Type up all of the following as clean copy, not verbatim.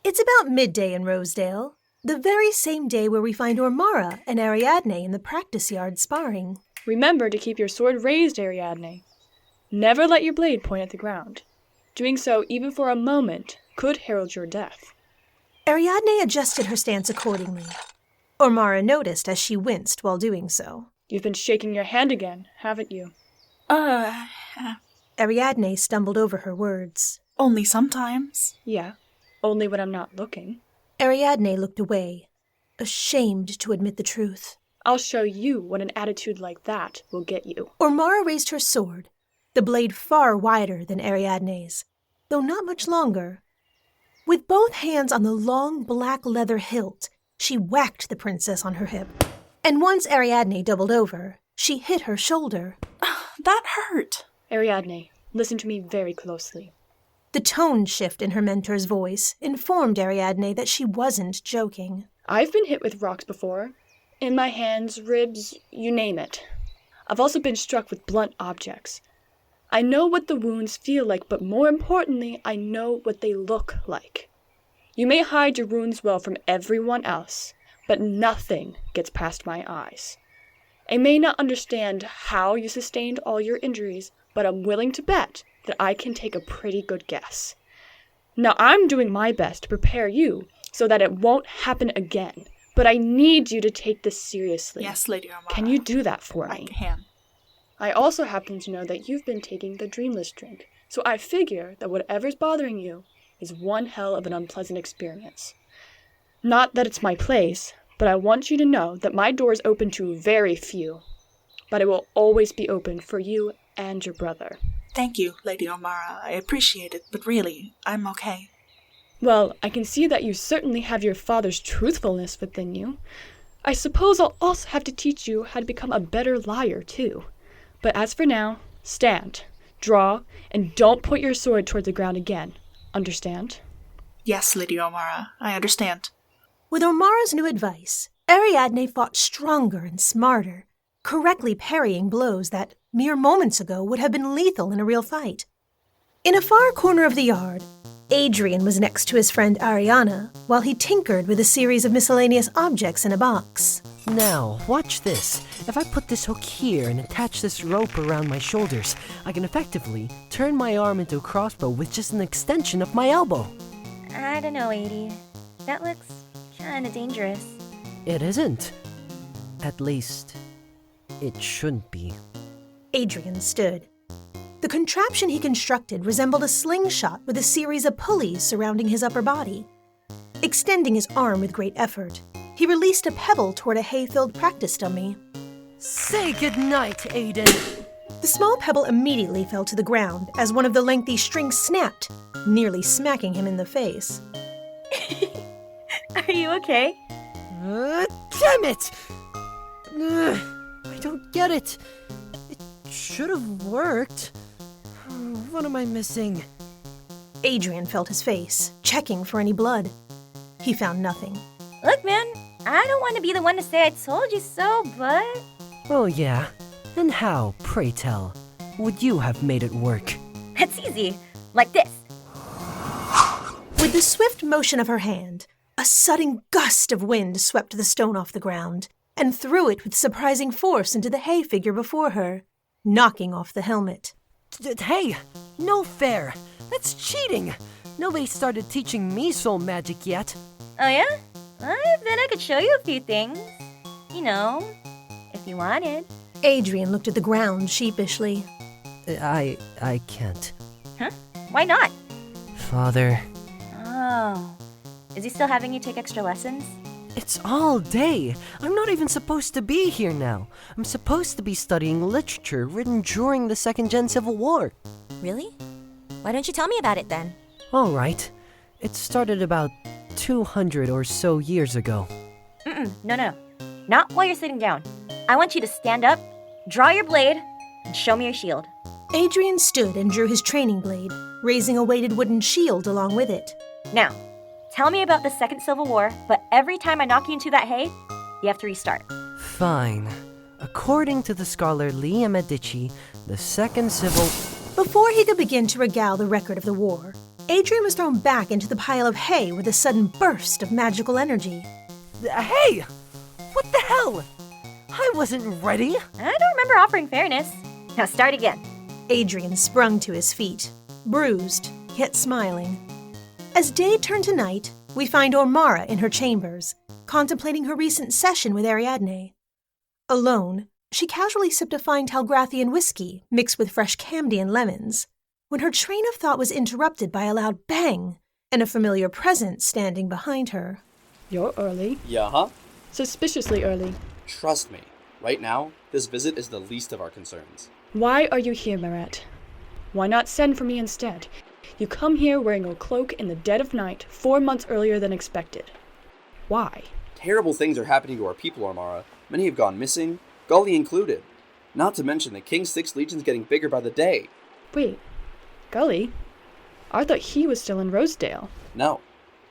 It's about midday in Rosedale, the very same day where we find Ormara and Ariadne in the practice yard sparring. Remember to keep your sword raised, Ariadne. Never let your blade point at the ground. Doing so, even for a moment, could herald your death. Ariadne adjusted her stance accordingly. Ormara noticed as she winced while doing so. You've been shaking your hand again, haven't you? Ariadne stumbled over her words. Only sometimes. Yeah, only when I'm not looking. Ariadne looked away, ashamed to admit the truth. I'll show you what an attitude like that will get you. Ormara raised her sword, the blade far wider than Ariadne's, though not much longer. With both hands on the long black leather hilt, she whacked the princess on her hip. And once Ariadne doubled over, she hit her shoulder. That hurt. Ariadne, listen to me very closely. The tone shift in her mentor's voice informed Ariadne that she wasn't joking. I've been hit with rocks before. In my hands, ribs, you name it. I've also been struck with blunt objects. I know what the wounds feel like, but more importantly, I know what they look like. You may hide your wounds well from everyone else, but nothing gets past my eyes. I may not understand how you sustained all your injuries, but I'm willing to bet that I can take a pretty good guess. Now, I'm doing my best to prepare you so that it won't happen again, but I need you to take this seriously. Yes, Lady Ormara. Can you do that for me? I can. I also happen to know that you've been taking the Dreamless drink, so I figure that whatever's bothering you is one hell of an unpleasant experience. Not that it's my place, but I want you to know that my door is open to very few, but it will always be open for you and your brother. Thank you, Lady Ormara. I appreciate it, but really, I'm okay. Well, I can see that you certainly have your father's truthfulness within you. I suppose I'll also have to teach you how to become a better liar, too. But as for now, stand, draw, and don't put your sword toward the ground again. Understand? Yes, Lady Ormara, I understand. With Ormara's new advice, Ariadne fought stronger and smarter, correctly parrying blows that, mere moments ago, would have been lethal in a real fight. In a far corner of the yard, Adrien was next to his friend Arianna while he tinkered with a series of miscellaneous objects in a box. Now, watch this. If I put this hook here and attach this rope around my shoulders, I can effectively turn my arm into a crossbow with just an extension of my elbow. I don't know, Adie. That looks kinda dangerous. It isn't. At least, it shouldn't be. Adrien stood. The contraption he constructed resembled a slingshot with a series of pulleys surrounding his upper body. Extending his arm with great effort, he released a pebble toward a hay-filled practice dummy. Say goodnight, Aiden. The small pebble immediately fell to the ground as one of the lengthy strings snapped, nearly smacking him in the face. Are you okay? Damn it! I don't get it. It should have worked. What am I missing? Adrien felt his face, checking for any blood. He found nothing. Look, man, I don't want to be the one to say I told you so, but... Oh, yeah? And how, pray tell, would you have made it work? It's easy. Like this. With the swift motion of her hand, a sudden gust of wind swept the stone off the ground and threw it with surprising force into the hay figure before her, knocking off the helmet. Hey, no fair. That's cheating. Nobody started teaching me soul magic yet. Oh, yeah? I bet I could show you a few things. You know, if you wanted. Adrien looked at the ground sheepishly. I can't. Huh? Why not? Father. Oh. Is he still having you take extra lessons? It's all day. I'm not even supposed to be here now. I'm supposed to be studying literature written during the Second Gen Civil War. Really? Why don't you tell me about it then? All right. It started about 200 or so years ago. No. Not while you're sitting down. I want you to stand up, draw your blade, and show me your shield. Adrien stood and drew his training blade, raising a weighted wooden shield along with it. Now, tell me about the Second Civil War, but every time I knock you into that hay, you have to restart. Fine. According to the scholar Liam Medici, the Second Civil... Before he could begin to regale the record of the war, Adrien was thrown back into the pile of hay with a sudden burst of magical energy. Hey! What the hell? I wasn't ready. I don't remember offering fairness. Now start again. Adrien sprung to his feet, bruised, yet smiling. As day turned to night, we find Ormara in her chambers, contemplating her recent session with Ariadne. Alone, she casually sipped a fine Talgrathian whiskey mixed with fresh Camdy and lemons, when her train of thought was interrupted by a loud bang and a familiar presence standing behind her. You're early. Yeah, huh? Suspiciously early. Trust me. Right now, this visit is the least of our concerns. Why are you here, Marrett? Why not send for me instead? You come here wearing a cloak in the dead of night 4 months earlier than expected. Why? Terrible things are happening to our people, Ormara. Many have gone missing, Gully included. Not to mention the King's 6 Legion's getting bigger by the day. Wait, Gully? I thought he was still in Rosedale. No.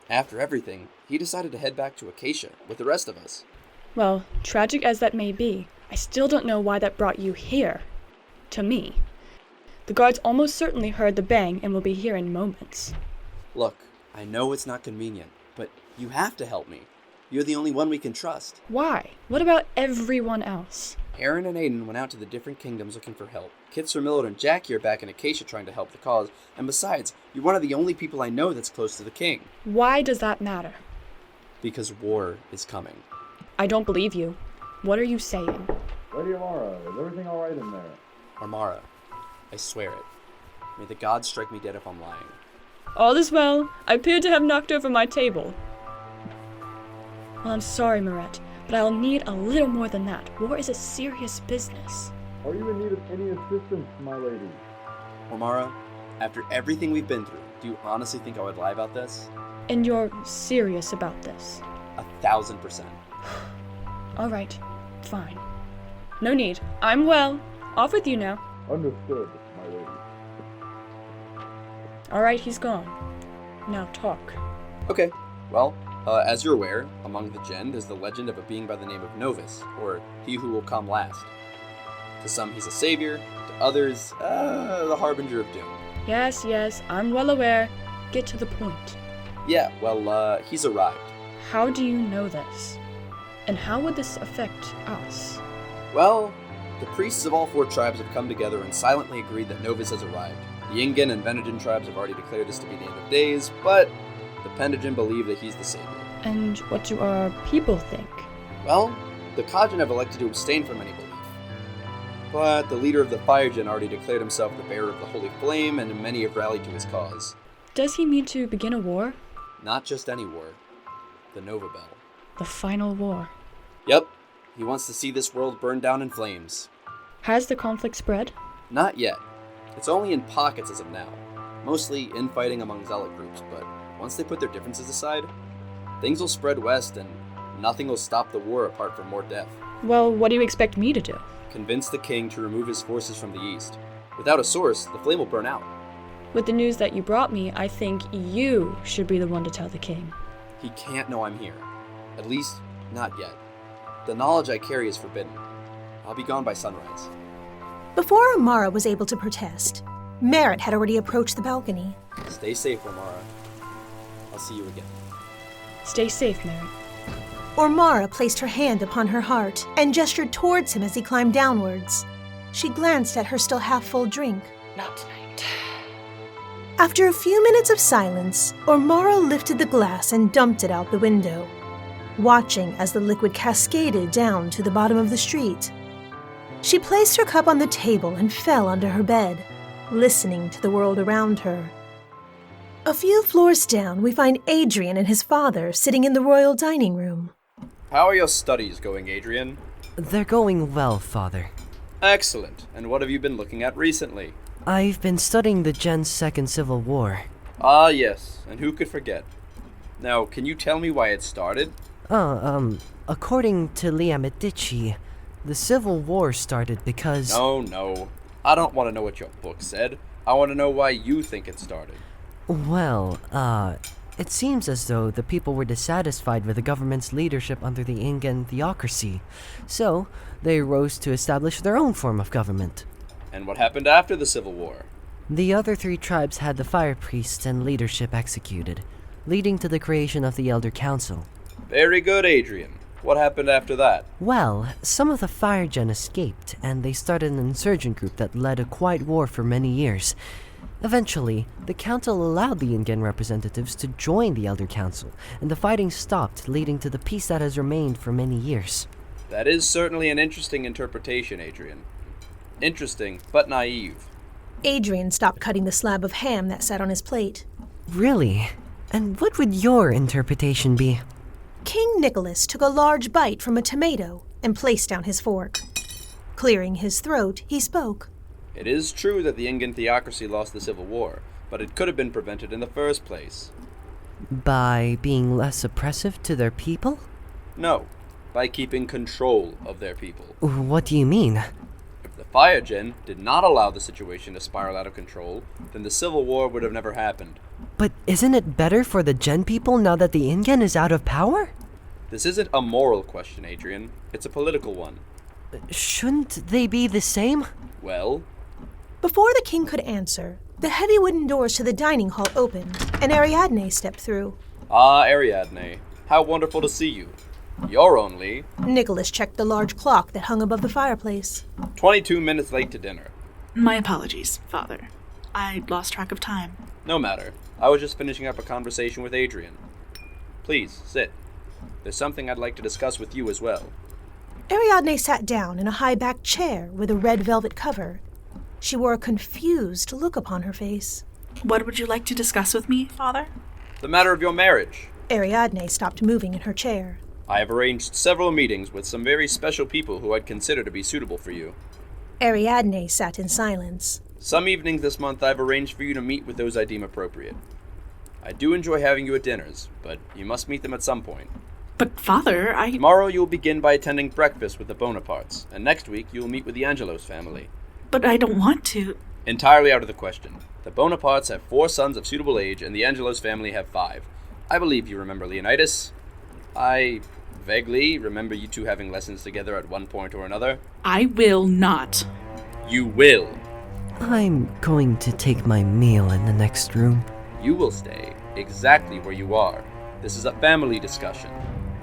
After everything, he decided to head back to Acacia with the rest of us. Well, tragic as that may be, I still don't know why that brought you here. To me. The guards almost certainly heard the bang and will be here in moments. Look, I know it's not convenient, but you have to help me. You're the only one we can trust. Why? What about everyone else? Aaron and Aiden went out to the different kingdoms looking for help. Kit Sir Millard and Jackie are back in Acacia trying to help the cause, and besides, you're one of the only people I know that's close to the king. Why does that matter? Because war is coming. I don't believe you. What are you saying? Lady Ormara, is everything alright in there? Ormara, I swear it. May the gods strike me dead if I'm lying. All is well. I appear to have knocked over my table. Well, I'm sorry, Marrett, but I'll need a little more than that. War is a serious business. Are you in need of any assistance, my lady? Ormara, after everything we've been through, do you honestly think I would lie about this? And you're serious about this? 1000%. All right, fine. No need. I'm well. Off with you now. Understood, my lady. All right, he's gone. Now talk. Okay, well, as you're aware, among the Gen is the legend of a being by the name of Novus, or he who will come last. To some, he's a savior. To others, the harbinger of doom. Yes, I'm well aware. Get to the point. Yeah, well, he's arrived. How do you know this? And how would this affect us? Well, the priests of all 4 tribes have come together and silently agreed that Novus has arrived. The Ingen and Venegan tribes have already declared this to be the end of days, but the Pendagen believe that he's the savior. And what do our people think? Well, the Kajin have elected to abstain from any belief. But the leader of the Firegen already declared himself the bearer of the Holy Flame, and many have rallied to his cause. Does he mean to begin a war? Not just any war. The Nova Bell. The final war. Yep. He wants to see this world burn down in flames. Has the conflict spread? Not yet. It's only in pockets as of now. Mostly infighting among zealot groups, but once they put their differences aside, things will spread west and nothing will stop the war apart from more death. Well, what do you expect me to do? Convince the king to remove his forces from the east. Without a source, the flame will burn out. With the news that you brought me, I think you should be the one to tell the king. He can't know I'm here. At least, not yet. The knowledge I carry is forbidden. I'll be gone by sunrise. Before Ormara was able to protest, Marrett had already approached the balcony. Stay safe, Ormara. I'll see you again. Stay safe, Mary. Ormara placed her hand upon her heart and gestured towards him as he climbed downwards. She glanced at her still half-full drink. Not tonight. After a few minutes of silence, Ormara lifted the glass and dumped it out the window, watching as the liquid cascaded down to the bottom of the street. She placed her cup on the table and fell onto her bed, listening to the world around her. A few floors down, we find Adrien and his father sitting in the royal dining room. How are your studies going, Adrien? They're going well, Father. Excellent. And what have you been looking at recently? I've been studying the Gen's Second Civil War. Ah, yes. And who could forget? Now, can you tell me why it started? According to Lia Medici, the Civil War started because... No. I don't want to know what your book said. I want to know why you think it started. Well, it seems as though the people were dissatisfied with the government's leadership under the Ingen theocracy, so they rose to establish their own form of government. And what happened after the Civil War? The other 3 tribes had the fire priests and leadership executed, leading to the creation of the Elder Council. Very good, Adrien. What happened after that? Well, some of the fire gen escaped, and they started an insurgent group that led a quiet war for many years. Eventually, the council allowed the Ingen representatives to join the Elder Council, and the fighting stopped, leading to the peace that has remained for many years. That is certainly an interesting interpretation, Adrien. Interesting, but naive. Adrien stopped cutting the slab of ham that sat on his plate. Really? And what would your interpretation be? King Nicolás took a large bite from a tomato and placed down his fork. Clearing his throat, he spoke. It is true that the Ingen theocracy lost the Civil War, but it could have been prevented in the first place. By being less oppressive to their people? No, by keeping control of their people. What do you mean? If the Fire Gen did not allow the situation to spiral out of control, then the Civil War would have never happened. But isn't it better for the Gen people now that the Ingen is out of power? This isn't a moral question, Adrien. It's a political one. Shouldn't they be the same? Well? Before the king could answer, the heavy wooden doors to the dining hall opened, and Ariadne stepped through. Ah, Ariadne. How wonderful to see you. You're only... Nicolás checked the large clock that hung above the fireplace. 22 minutes late to dinner. My apologies, Father. I lost track of time. No matter. I was just finishing up a conversation with Adrien. Please, sit. There's something I'd like to discuss with you as well. Ariadne sat down in a high-backed chair with a red velvet cover. She wore a confused look upon her face. What would you like to discuss with me, Father? The matter of your marriage. Ariadne stopped moving in her chair. I have arranged several meetings with some very special people who I'd consider to be suitable for you. Ariadne sat in silence. Some evenings this month I've arranged for you to meet with those I deem appropriate. I do enjoy having you at dinners, but you must meet them at some point. But, Father, Tomorrow you'll begin by attending breakfast with the Bonapartes, and next week you'll meet with the Angelos family. But I don't want to. Entirely out of the question. The Bonapartes have 4 sons of suitable age, and the Angelos family have 5. I believe you remember Leonidas. I vaguely remember you two having lessons together at one point or another. I will not. You will. I'm going to take my meal in the next room. You will stay exactly where you are. This is a family discussion.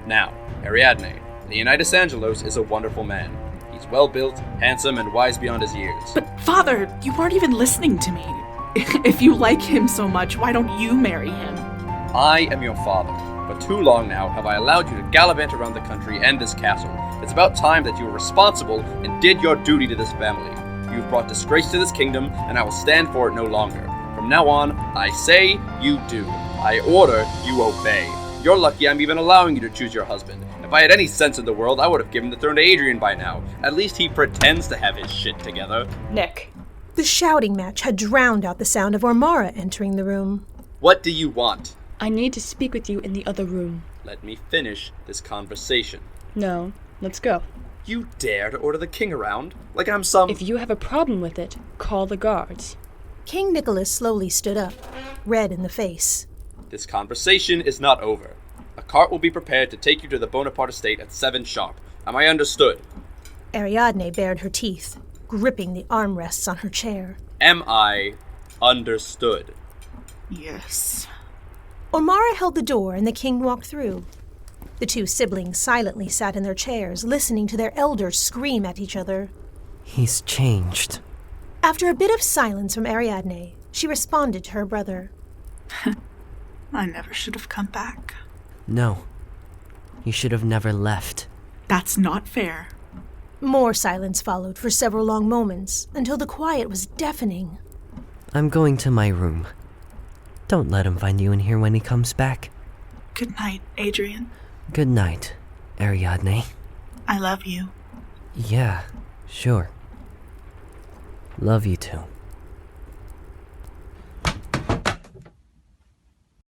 Now, Ariadne, Leonidas Angelos is a wonderful man. He's well-built, handsome, and wise beyond his years. But, Father, you aren't even listening to me. If you like him so much, why don't you marry him? I am your father. For too long now have I allowed you to gallivant around the country and this castle. It's about time that you were responsible and did your duty to this family. You've brought disgrace to this kingdom, and I will stand for it no longer. From now on, I say, you do. I order, you obey. You're lucky I'm even allowing you to choose your husband. If I had any sense in the world, I would have given the throne to Adrien by now. At least he pretends to have his shit together. Nick. The shouting match had drowned out the sound of Ormara entering the room. What do you want? I need to speak with you in the other room. Let me finish this conversation. No, let's go. You dare to order the king around? Like I'm some... If you have a problem with it, call the guards. King Nicolás slowly stood up, red in the face. This conversation is not over. A cart will be prepared to take you to the Bonaparte estate at 7 sharp. Am I understood? Ariadne bared her teeth, gripping the armrests on her chair. Am I understood? Yes. Ormara held the door and the king walked through. The 2 siblings silently sat in their chairs, listening to their elders scream at each other. He's changed. After a bit of silence from Ariadne, she responded to her brother. I never should have come back. No. You should have never left. That's not fair. More silence followed for several long moments, until the quiet was deafening. I'm going to my room. Don't let him find you in here when he comes back. Good night, Adrien. Good night, Ariadne. I love you. Yeah, sure. Love you too.